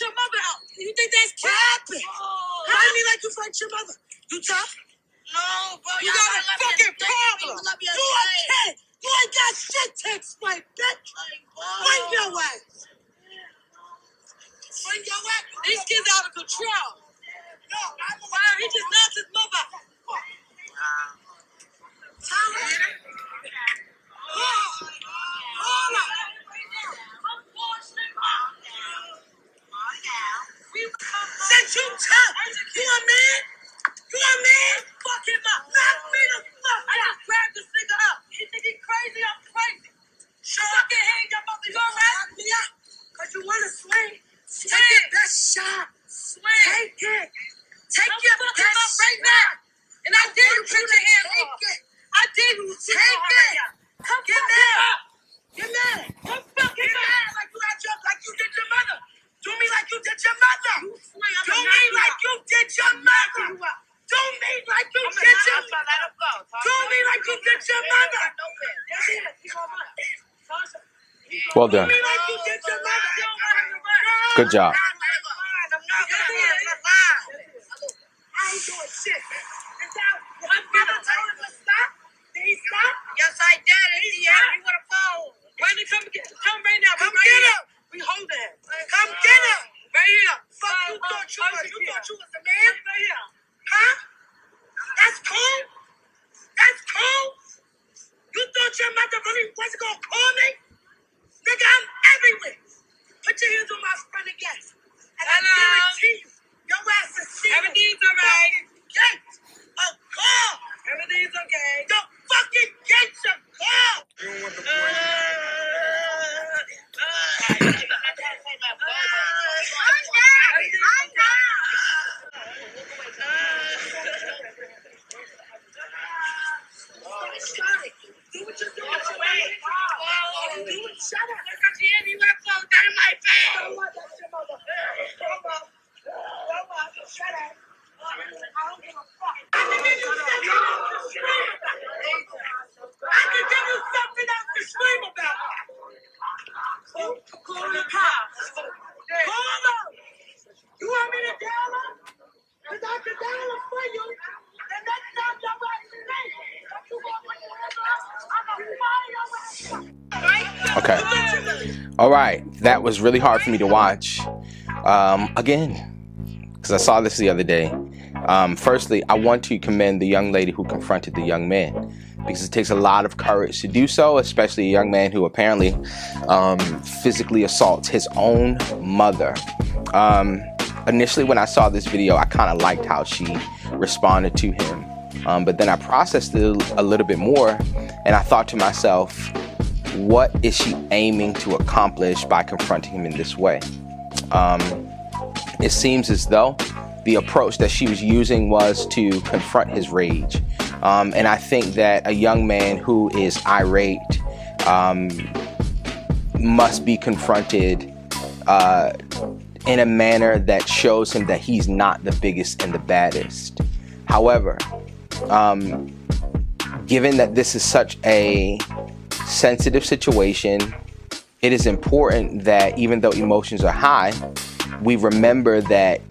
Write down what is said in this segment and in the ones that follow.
your mother out. You think that's capping? Fight me like you fight your mother. You tough? No, bro. You got a fucking problem. You okay? You ain't got shit to explain, bitch. Bring your ass. Bring your ass. These kids out of control. No, he just knocked his mother. Hold up. Since you tough, you a man? You a man? Fuck him up. Knock me the fuck out. I just grabbed this nigga up. You think he crazy? I'm crazy. Fucking hang up on the door, knock me up. Cause you wanna swing. Take your best shot. Swing. Take it. Take your best shot right now. And I dare you put your hands off. I dare you take it. Come get mad. Get mad. Come fucking mad like you got your, like you did your mother. Do me like you did your mother. Do me like you did your mother. Do me like you did your mother. Do me like you did your mother. Well done. Do me like you did your mother. Good job. I ain't doing shit. My brother told him to stop. Did he stop? Yes, I did. Yeah, you want to fall. Brandon, come right now. Come get him. We hold him. Come get him. Right here. Fuck you thought you was. You thought you was a man? Right here. Huh? That's cool? That's cool? You thought your mother really wasn't going to call me? Nigga, I'm everywhere. Put your hands on my front again. And I guarantee you, your ass is seeing everything's all right. Gate a car. Everything's okay. The fucking gate's a car. You don't want the do what you're doing. Shut up. You want to fall down in my face. I don't want that shit, mother. Shut up. I don't give a fuck. I can give you something else to scream about. Call the cops. Call them. You want me to dial them? Because I can dial them for you. And next time you're back to me, if you want my hands off, I'm going to fire your ass. Okay. All right. That was really hard for me to watch. Again, because I saw this the other day. Firstly, I want to commend the young lady who confronted the young man, because it takes a lot of courage to do so, especially a young man who apparently physically assaults his own mother. Initially, when I saw this video, I kind of liked how she responded to him. But then I processed it a little bit more, and I thought to myself, what is she aiming to accomplish by confronting him in this way? It seems as though the approach that she was using was to confront his rage. And I think that a young man who is irate must be confronted in a manner that shows him that he's not the biggest and the baddest. However, given that this is such a sensitive situation, it is important that even though emotions are high, we remember that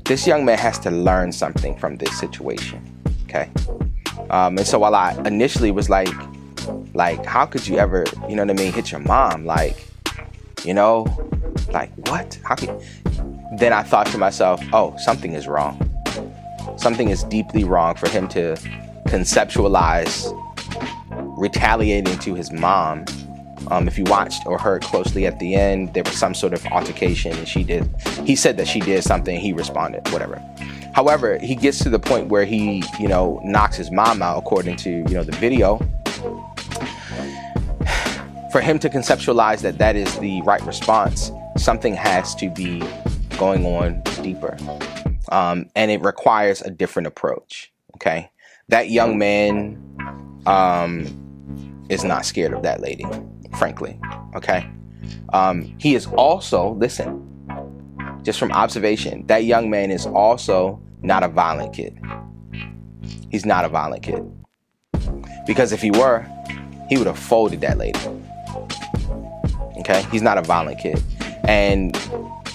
this young man has to learn something from this situation, okay? And so while I initially was like, how could you ever, you know what I mean, hit your mom? Like, you know, like what? How could? Then I thought to myself, oh, something is wrong. Something is deeply wrong for him to conceptualize retaliating to his mom. If you watched or heard closely at the end, there was some sort of altercation, and he said that she did something, he responded, whatever. However, he gets to the point where he, you know, knocks his mom out, according to, you know, the video. For him to conceptualize that that is the right response, something has to be going on deeper. And it requires a different approach, okay? That young man is not scared of that lady, frankly, okay? He is also, listen, just from observation, that young man is also not a violent kid. He's not a violent kid. Because if he were, he would have folded that lady. Okay? He's not a violent kid. And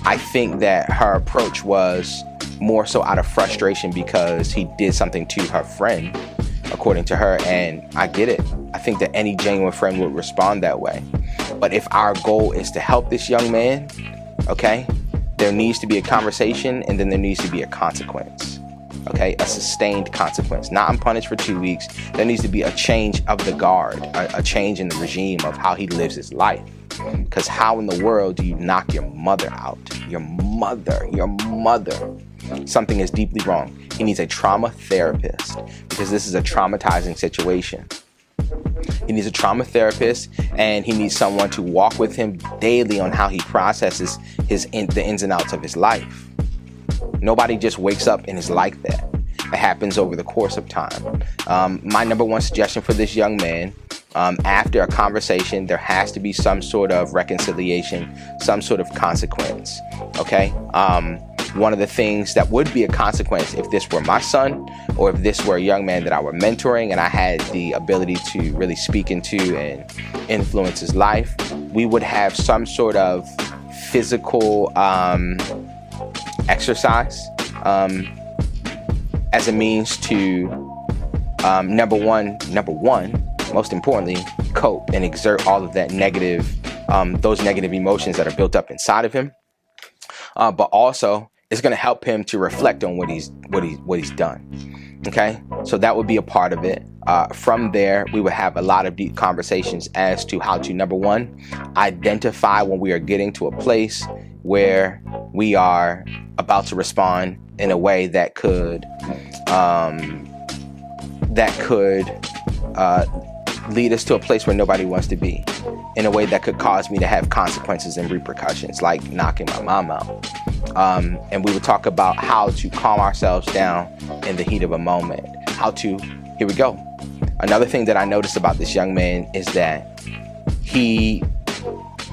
I think that her approach was more so out of frustration because he did something to her friend, according to her, and I get it. I think that any genuine friend would respond that way. But if our goal is to help this young man, okay, there needs to be a conversation, and then there needs to be a consequence. Okay, a sustained consequence. Not I'm punished for 2 weeks. There needs to be a change of the guard, a change in the regime of how he lives his life. Because how in the world do you knock your mother out? Your mother. Something is deeply wrong. He needs a trauma therapist because this is a traumatizing situation. He needs a trauma therapist, and he needs someone to walk with him daily on how he processes the ins and outs of his life. Nobody just wakes up and is like that. It happens over the course of time. My number one suggestion for this young man, after a conversation, there has to be some sort of reconciliation, some sort of consequence. Okay? One of the things that would be a consequence if this were my son, or if this were a young man that I were mentoring and I had the ability to really speak into and influence his life, we would have some sort of physical exercise as a means to number one, most importantly, cope and exert all of that negative, those negative emotions that are built up inside of him. But also, it's going to help him to reflect on what he's done. Okay, so that would be a part of it. From there, we would have a lot of deep conversations as to how to, number one, identify when we are getting to a place where we are about to respond in a way that could lead us to a place where nobody wants to be, in a way that could cause me to have consequences and repercussions, like knocking my mom out. And we would talk about how to calm ourselves down in the heat of a moment. Here we go. Another thing that I noticed about this young man is that he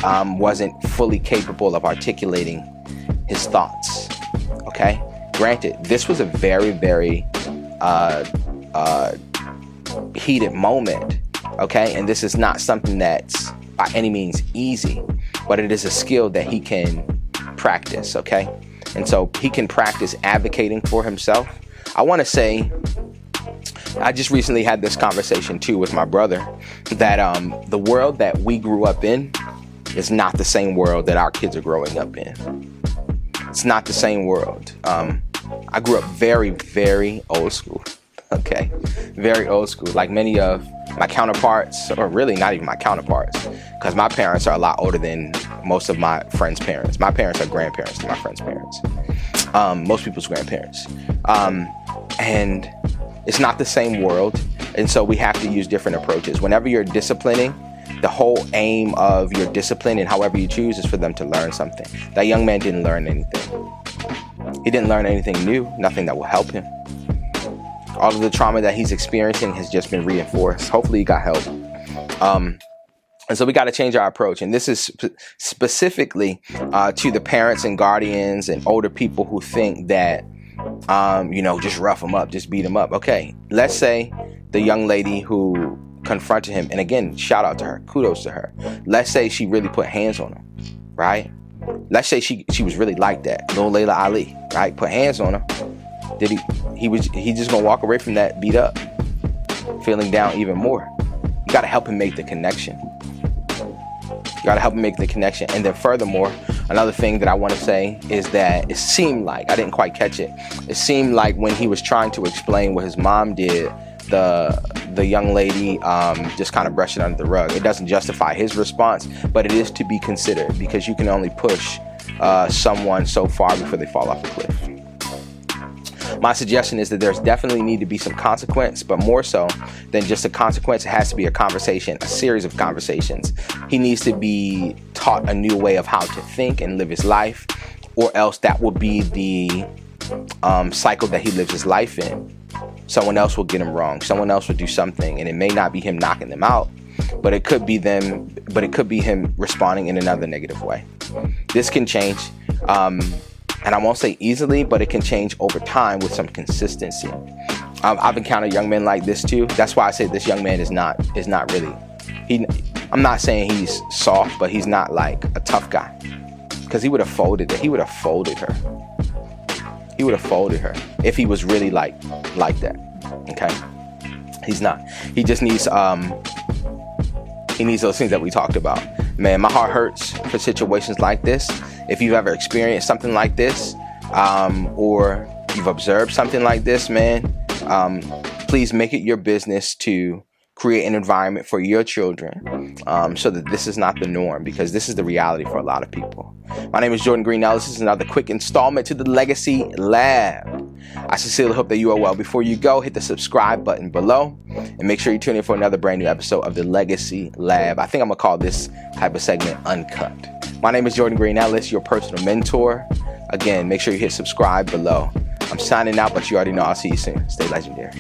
wasn't fully capable of articulating his thoughts. Okay? Granted, this was a very, very heated moment. Okay? And this is not something that's by any means easy, but it is a skill that he can practice. Okay? And so he can practice advocating for himself. I want to say, I just recently had this conversation too with my brother, that the world that we grew up in is not the same world that our kids are growing up in. It's not the same world. I grew up very, very old school. Okay, very old school. Like many of my counterparts, or really not even my counterparts, because my parents are a lot older than most of my friends' parents. My parents are grandparents to my friends' parents. Most people's grandparents. And it's not the same world. And so we have to use different approaches. Whenever you're disciplining, the whole aim of your discipline and however you choose is for them to learn something. That young man didn't learn anything. He didn't learn anything new, nothing that will help him. All of the trauma that he's experiencing has just been reinforced. Hopefully he got help. And so we got to change our approach. And this is specifically to the parents and guardians and older people who think that, just rough them up, just beat them up. Okay, let's say the young lady who confronted him, and again, shout out to her, kudos to her. Let's say she really put hands on him, right? Let's say she was really like that, Lil Layla Ali, right? Put hands on him. Did he just gonna walk away from that beat up, feeling down even more? You gotta help him make the connection. And then furthermore, another thing that I want to say is that it seemed like, I didn't quite catch it. It seemed like when he was trying to explain what his mom did, the young lady just kind of brushed it under the rug. It doesn't justify his response, but it is to be considered, because you can only push someone so far before they fall off a cliff. My suggestion is that there's definitely need to be some consequence, but more so than just a consequence, it has to be a conversation, a series of conversations. He needs to be taught a new way of how to think and live his life, or else that will be the cycle that he lives his life in. Someone else will get him wrong. Someone else will do something, and it may not be him knocking them out, but it could be him responding in another negative way. This can change. And I won't say easily, but it can change over time with some consistency. I've encountered young men like this too. That's why I say this young man is not really. I'm not saying he's soft, but he's not like a tough guy. Because he would have folded it. He would have folded her. He would have folded her if he was really like that. Okay? He's not. He just needs he needs those things that we talked about. Man, my heart hurts for situations like this. If you've ever experienced something like this, or you've observed something like this, man, please make it your business to create an environment for your children, so that this is not the norm, because this is the reality for a lot of people. My name is Jordan Green-Ellis. This is another quick installment to the Legacy Lab. I sincerely hope that you are well. Before you go, hit the subscribe button below and make sure you tune in for another brand new episode of the Legacy Lab. I think I'm going to call this type of segment Uncut. My name is Jordan Green-Ellis, your personal mentor. Again, make sure you hit subscribe below. I'm signing out, but you already know I'll see you soon. Stay legendary.